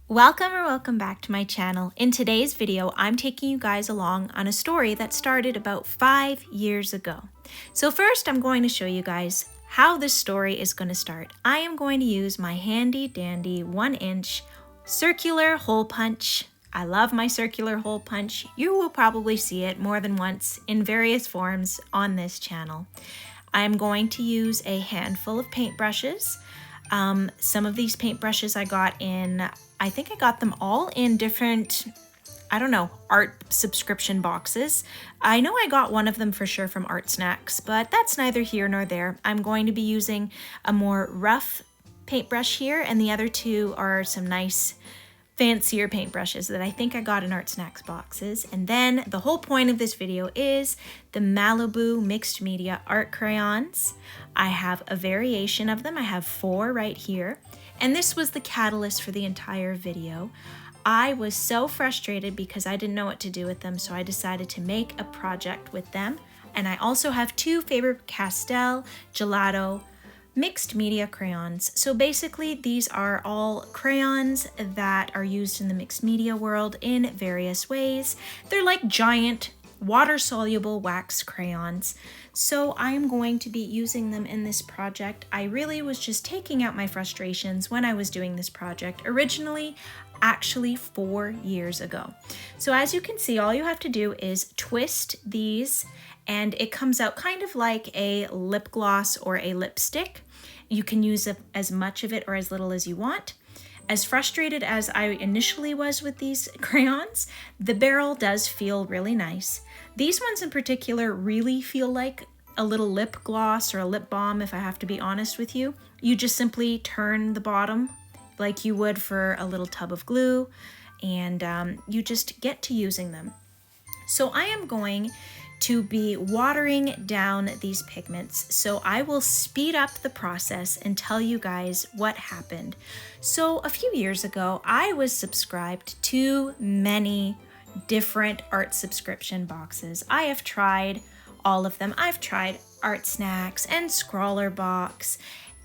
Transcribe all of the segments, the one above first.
Welcome back to my channel. In today's video, I'm taking you guys along on a story that started about 5 years ago. So first, I'm going to show you guys how this story is going to start. I am going to use my handy dandy 1-inch circular hole punch. I love my circular hole punch. You will probably see it more than once in various forms on this channel. I'm going to use a handful of paintbrushes. Some of these paintbrushes I got in, I think I got them all in different, art subscription boxes. I know I got one of them for sure from Art Snacks, but that's neither here nor there. I'm going to be using a more rough paintbrush here, and the other two are some nice fancier paintbrushes that I think I got in Art Snacks boxes. And then the whole point of this video is the Malibu mixed media art crayons. I have a variation of them. I have 4 right here. And this was the catalyst for the entire video. I was so frustrated because I didn't know what to do with them, so I decided to make a project with them. And I also have 2 Faber-Castell Gelato mixed media crayons. So basically these are all crayons that are used in the mixed media world in various ways. They're like giant water-soluble wax crayons. So I am going to be using them in this project. I really was just taking out my frustrations when I was doing this project originally, actually 4 years ago. So as you can see, all you have to do is twist these and it comes out kind of like a lip gloss or a lipstick. You can use as much of it or as little as you want. As frustrated as I initially was with these crayons, the barrel does feel really nice. These ones in particular really feel like a little lip gloss or a lip balm, if I have to be honest with you. You just simply turn the bottom like you would for a little tub of glue, and you just get to using them. So I am going to be watering down these pigments, so I will speed up the process and tell you guys what happened. So a few years ago, I was subscribed to many different art subscription boxes. I have tried all of them. I've tried Art Snacks and Scrawler Box,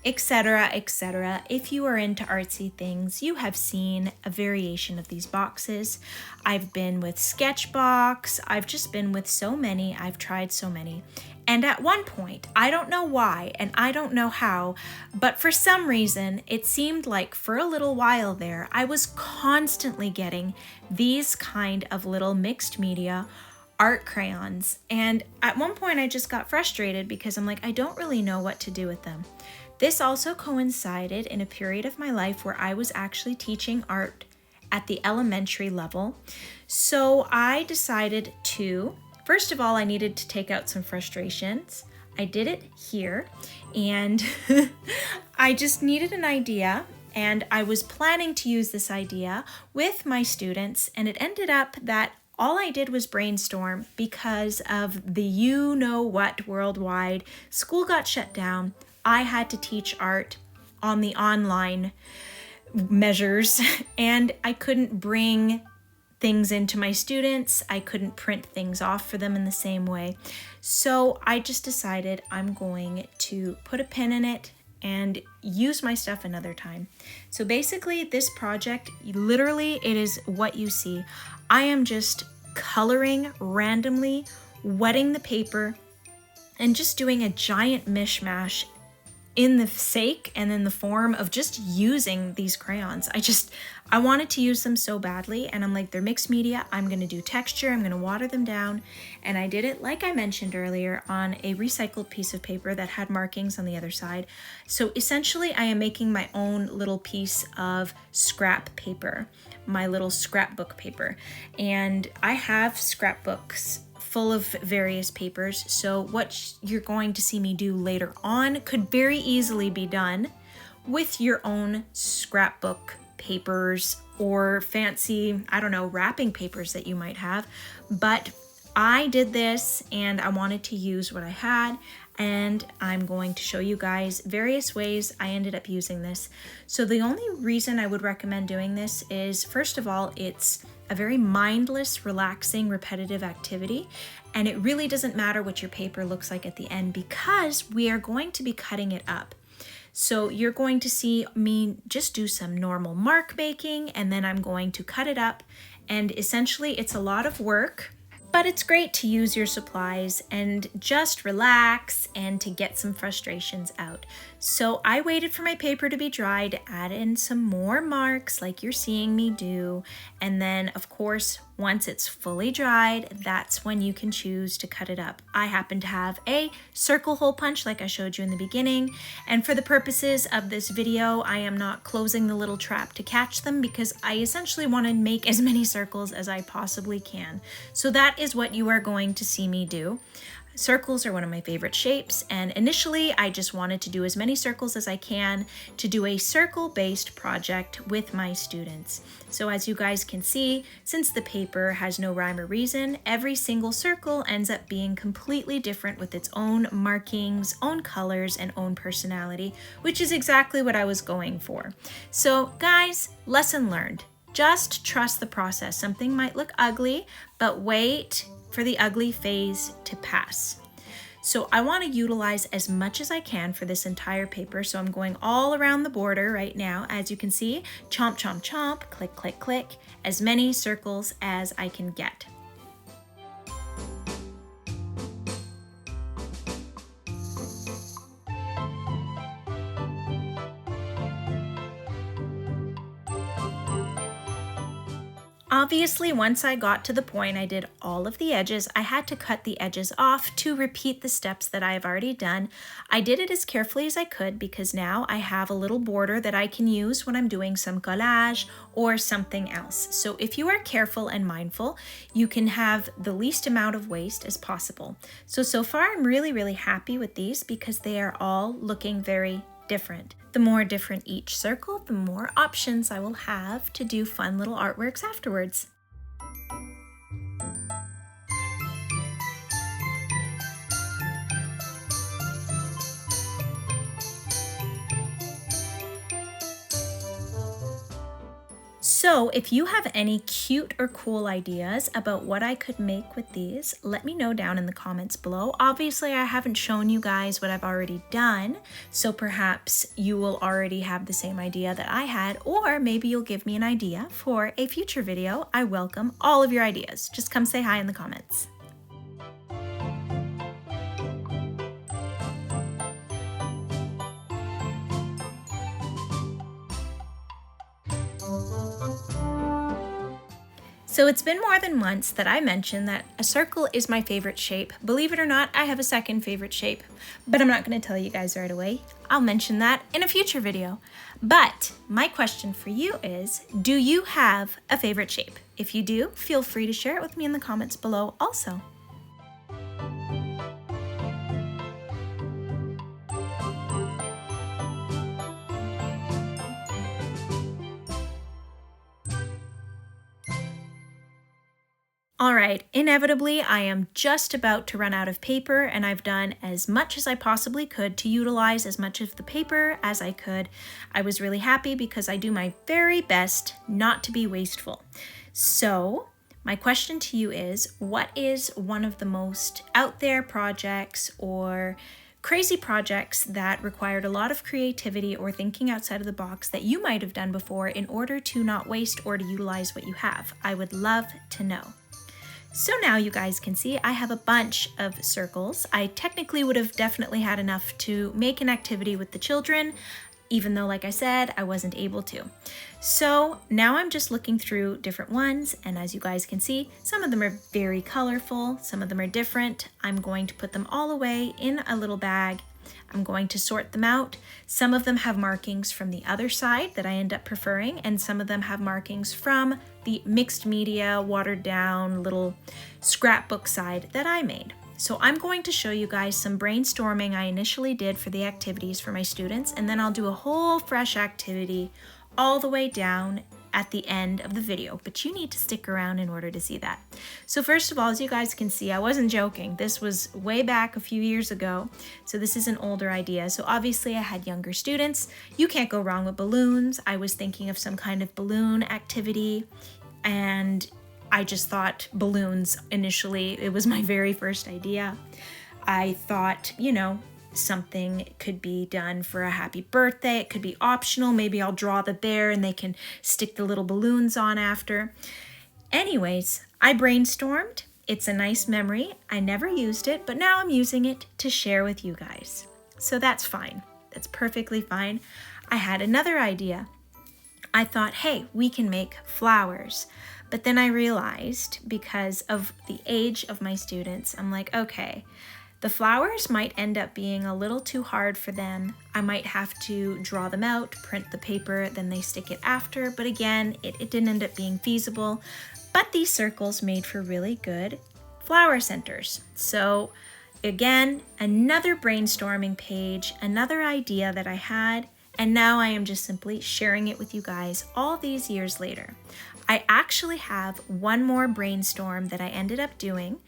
etc., etc. If you are into artsy things, you have seen a variation of these boxes. I've been with Sketchbook. I've just been with so many. I've tried so many. And at one point, I don't know why and I don't know how, but for some reason, it seemed like for a little while there, I was constantly getting these kind of little mixed media art crayons. And at one point, I just got frustrated because I'm like, I don't really know what to do with them. This also coincided in a period of my life where I was actually teaching art at the elementary level. So I decided to, first of all, I needed to take out some frustrations. I did it here, and I just needed an idea, and I was planning to use this idea with my students, and it ended up that all I did was brainstorm because of the you-know-what worldwide. School got shut down. I had to teach art on the online measures, and I couldn't bring things into my students. I couldn't print things off for them in the same way. So I just decided I'm going to put a pin in it and use my stuff another time. So basically this project, literally it is what you see. I am just coloring randomly, wetting the paper, and just doing a giant mishmash in the sake and in the form of just using these crayons. I wanted to use them so badly, and I'm like, they're mixed media. I'm gonna do texture, I'm gonna water them down. And I did it, like I mentioned earlier, on a recycled piece of paper that had markings on the other side. So essentially I am making my own little piece of scrap paper, my little scrapbook paper. And I have scrapbooks full of various papers, so what you're going to see me do later on could very easily be done with your own scrapbook papers or fancy, wrapping papers that you might have. But I did this and I wanted to use what I had, and I'm going to show you guys various ways I ended up using this. So the only reason I would recommend doing this is, first of all, it's a very mindless, relaxing, repetitive activity, and it really doesn't matter what your paper looks like at the end because we are going to be cutting it up. So you're going to see me just do some normal mark making, and then I'm going to cut it up. And essentially it's a lot of work, but it's great to use your supplies and just relax and to get some frustrations out. So I waited for my paper to be dry to add in some more marks like you're seeing me do. And then of course, once it's fully dried, that's when you can choose to cut it up. I happen to have a circle hole punch like I showed you in the beginning. And for the purposes of this video, I am not closing the little trap to catch them because I essentially want to make as many circles as I possibly can. So that is what you are going to see me do. Circles are one of my favorite shapes, and initially I just wanted to do as many circles as I can to do a circle-based project with my students. So as you guys can see, since the paper has no rhyme or reason, every single circle ends up being completely different with its own markings, own colors, and own personality, which is exactly what I was going for. So guys, lesson learned. Just trust the process. Something might look ugly, but wait for the ugly phase to pass. So I want to utilize as much as I can for this entire paper. So I'm going all around the border right now. As you can see, chomp, chomp, chomp, click, click, click, as many circles as I can get. Obviously, once I got to the point I did all of the edges, I had to cut the edges off to repeat the steps that I have already done. I did it as carefully as I could because now I have a little border that I can use when I'm doing some collage or something else. So if you are careful and mindful, you can have the least amount of waste as possible. So far I'm really happy with these because they are all looking very different. The more different each circle, the more options I will have to do fun little artworks afterwards. So if you have any cute or cool ideas about what I could make with these, let me know down in the comments below. Obviously, I haven't shown you guys what I've already done, so perhaps you will already have the same idea that I had, or maybe you'll give me an idea for a future video. I welcome all of your ideas. Just come say hi in the comments. So it's been more than once that I mentioned that a circle is my favorite shape. Believe it or not, I have a second favorite shape, but I'm not going to tell you guys right away. I'll mention that in a future video. But my question for you is, do you have a favorite shape? If you do, feel free to share it with me in the comments below also. All right, inevitably, I am just about to run out of paper, and I've done as much as I possibly could to utilize as much of the paper as I could. I was really happy because I do my very best not to be wasteful. So my question to you is, what is one of the most out there projects or crazy projects that required a lot of creativity or thinking outside of the box that you might have done before in order to not waste or to utilize what you have? I would love to know. So now you guys can see I have a bunch of circles. I technically would have definitely had enough to make an activity with the children, even though, like I said, I wasn't able to. So now I'm just looking through different ones, and as you guys can see, some of them are very colorful, some of them are different. I'm going to put them all away in a little bag. I'm going to sort them out. Some of them have markings from the other side that I end up preferring, and some of them have markings from the mixed media, watered down little scrapbook side that I made. So I'm going to show you guys some brainstorming I initially did for the activities for my students, and then I'll do a whole fresh activity all the way down at the end of the video, but you need to stick around in order to see that. So first of all, as you guys can see, I wasn't joking. This was way back a few years ago, so this is an older idea. So obviously I had younger students. You can't go wrong with balloons. I was thinking of some kind of balloon activity, and I just thought balloons initially. It was my very first idea. I thought, you know, something could be done for a happy birthday. It could be optional. Maybe I'll draw the bear and they can stick the little balloons on after. Anyways, I brainstormed. It's a nice memory. I never used it, but now I'm using it to share with you guys. So that's fine. That's perfectly fine. I had another idea. I thought, hey, we can make flowers. But then I realized, because of the age of my students, I'm like, okay, the flowers might end up being a little too hard for them. I might have to draw them out, print the paper, then they stick it after. But again, it didn't end up being feasible. But these circles made for really good flower centers. So again, another brainstorming page, another idea that I had, and now I am just simply sharing it with you guys all these years later. I actually have one more brainstorm that I ended up doing.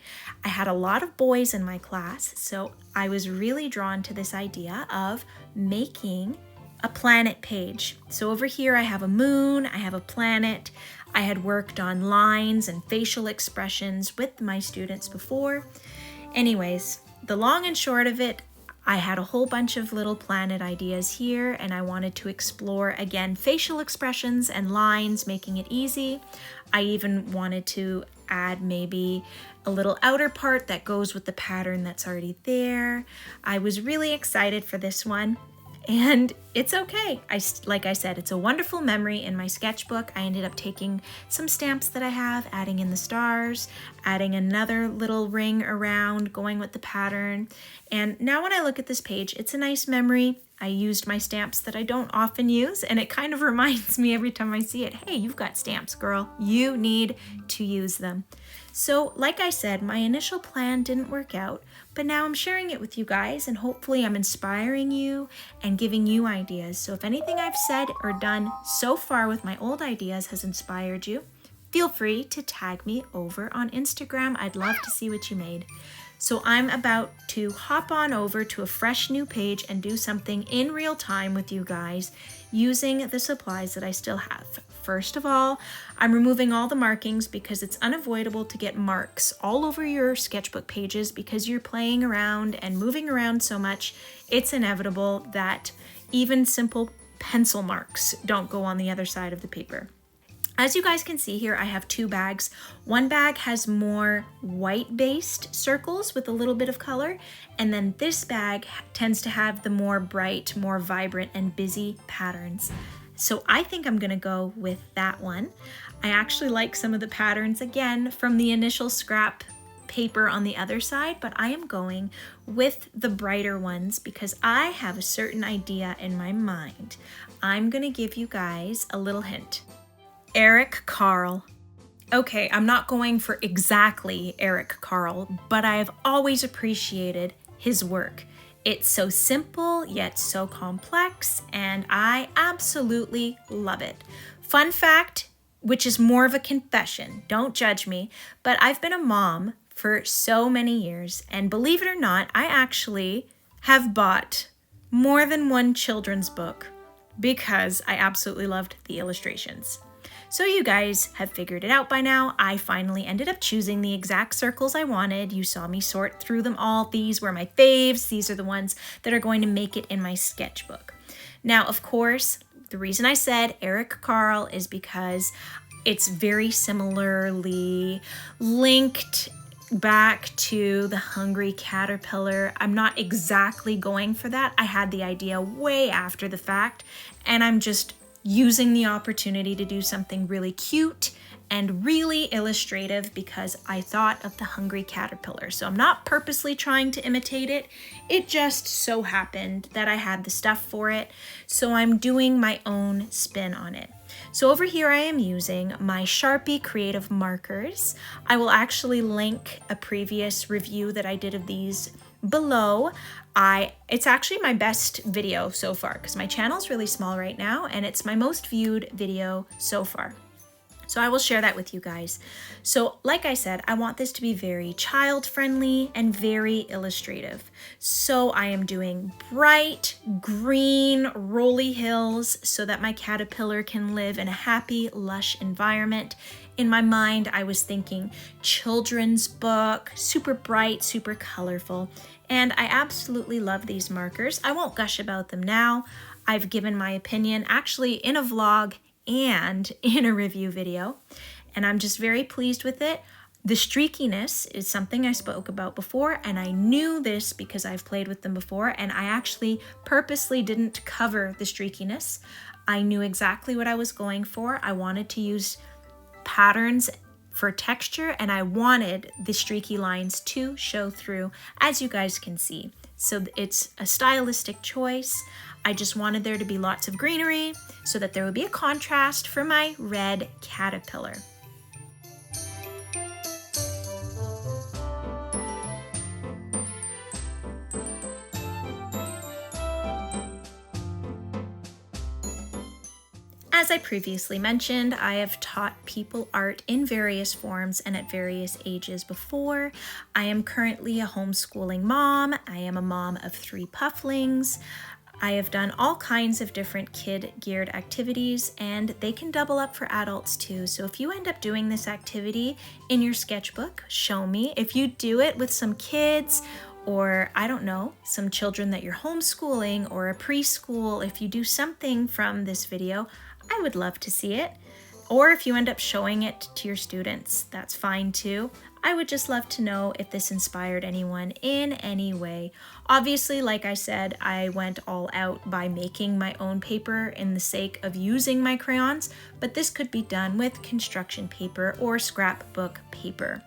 I had a lot of boys in my class, so I was really drawn to this idea of making a planet page. So over here I have a moon, I have a planet. I had worked on lines and facial expressions with my students before. Anyways, the long and short of it, I had a whole bunch of little planet ideas here, and I wanted to explore, again, facial expressions and lines, making it easy. I even wanted to add maybe a little outer part that goes with the pattern that's already there. I was really excited for this one. And it's okay. Like I said, it's a wonderful memory in my sketchbook. I ended up taking some stamps that I have, adding in the stars, adding another little ring around, going with the pattern. And now when I look at this page, it's a nice memory. I used my stamps that I don't often use, and it kind of reminds me every time I see it, hey, you've got stamps, girl. You need to use them. So like I said, my initial plan didn't work out, but now I'm sharing it with you guys, and hopefully I'm inspiring you and giving you ideas. So if anything I've said or done so far with my old ideas has inspired you, feel free to tag me over on Instagram. I'd love to see what you made. So I'm about to hop on over to a fresh new page and do something in real time with you guys using the supplies that I still have. First of all, I'm removing all the markings because it's unavoidable to get marks all over your sketchbook pages because you're playing around and moving around so much. It's inevitable that even simple pencil marks don't go on the other side of the paper. As you guys can see here, I have two bags. One bag has more white-based circles with a little bit of color, and then this bag tends to have the more bright, more vibrant, and busy patterns. So I think I'm gonna go with that one. I actually like some of the patterns, again, from the initial scrap paper on the other side, but I am going with the brighter ones because I have a certain idea in my mind. I'm gonna give you guys a little hint. Eric Carle. Okay, I'm not going for exactly Eric Carle, but I've always appreciated his work. It's so simple, yet so complex, and I absolutely love it. Fun fact, which is more of a confession, don't judge me, but I've been a mom for so many years, and believe it or not, I actually have bought more than one children's book because I absolutely loved the illustrations. So you guys have figured it out by now. I finally ended up choosing the exact circles I wanted. You saw me sort through them all. These were my faves. These are the ones that are going to make it in my sketchbook. Now, of course, the reason I said Eric Carle is because it's very similarly linked back to the Hungry Caterpillar. I'm not exactly going for that. I had the idea way after the fact, and I'm just using the opportunity to do something really cute and really illustrative because I thought of the Hungry Caterpillar. So I'm not purposely trying to imitate it. It just so happened that I had the stuff for it. So I'm doing my own spin on it. So over here I am using my Sharpie creative markers. I will actually link a previous review that I did of these below. It's actually my best video so far because my channel is really small right now and it's my most viewed video so far. So I will share that with you guys. So like I said, I want this to be very child friendly and very illustrative. So I am doing bright green rolly hills so that my caterpillar can live in a happy, lush environment. In my mind, I was thinking children's book, super bright, super colorful. And I absolutely love these markers. I won't gush about them now. I've given my opinion actually in a vlog and in a review video, and I'm just very pleased with it. The streakiness is something I spoke about before, and I knew this because I've played with them before, and I actually purposely didn't cover the streakiness. I knew exactly what I was going for. I wanted to use patterns for texture, and I wanted the streaky lines to show through, as you guys can see. So it's a stylistic choice. I just wanted there to be lots of greenery so that there would be a contrast for my red caterpillar. As I previously mentioned, I have taught people art in various forms and at various ages before. I am currently a homeschooling mom. I am a mom of 3 pufflings. I have done all kinds of different kid-geared activities, and they can double up for adults too. So if you end up doing this activity in your sketchbook, show me. If you do it with some kids, or I don't know, some children that you're homeschooling or a preschool, if you do something from this video, I would love to see it. Or if you end up showing it to your students, that's fine too. I would just love to know if this inspired anyone in any way. Obviously, like I said, I went all out by making my own paper in the sake of using my crayons, but this could be done with construction paper or scrapbook paper,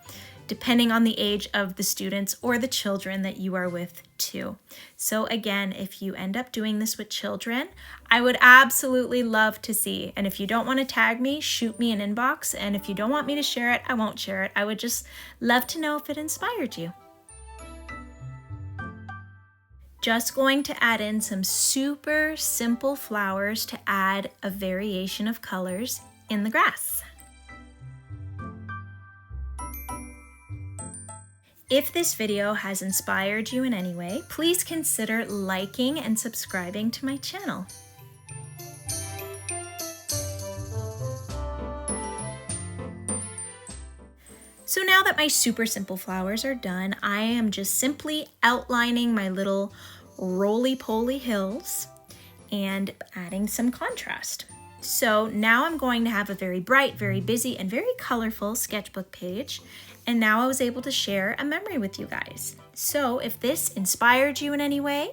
depending on the age of the students or the children that you are with too. So again, if you end up doing this with children, I would absolutely love to see. And if you don't want to tag me, shoot me an inbox. And if you don't want me to share it, I won't share it. I would just love to know if it inspired you. Just going to add in some super simple flowers to add a variation of colors in the grass. If this video has inspired you in any way, please consider liking and subscribing to my channel. So now that my super simple flowers are done, I am just simply outlining my little roly-poly hills and adding some contrast. So now I'm going to have a very bright, very busy, and very colorful sketchbook page. And now I was able to share a memory with you guys. So if this inspired you in any way,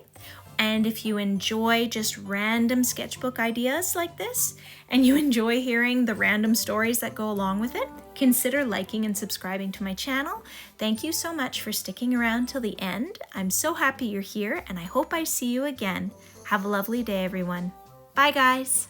and if you enjoy just random sketchbook ideas like this, and you enjoy hearing the random stories that go along with it, consider liking and subscribing to my channel. Thank you so much for sticking around till the end. I'm so happy you're here, and I hope I see you again. Have a lovely day, everyone. Bye, guys.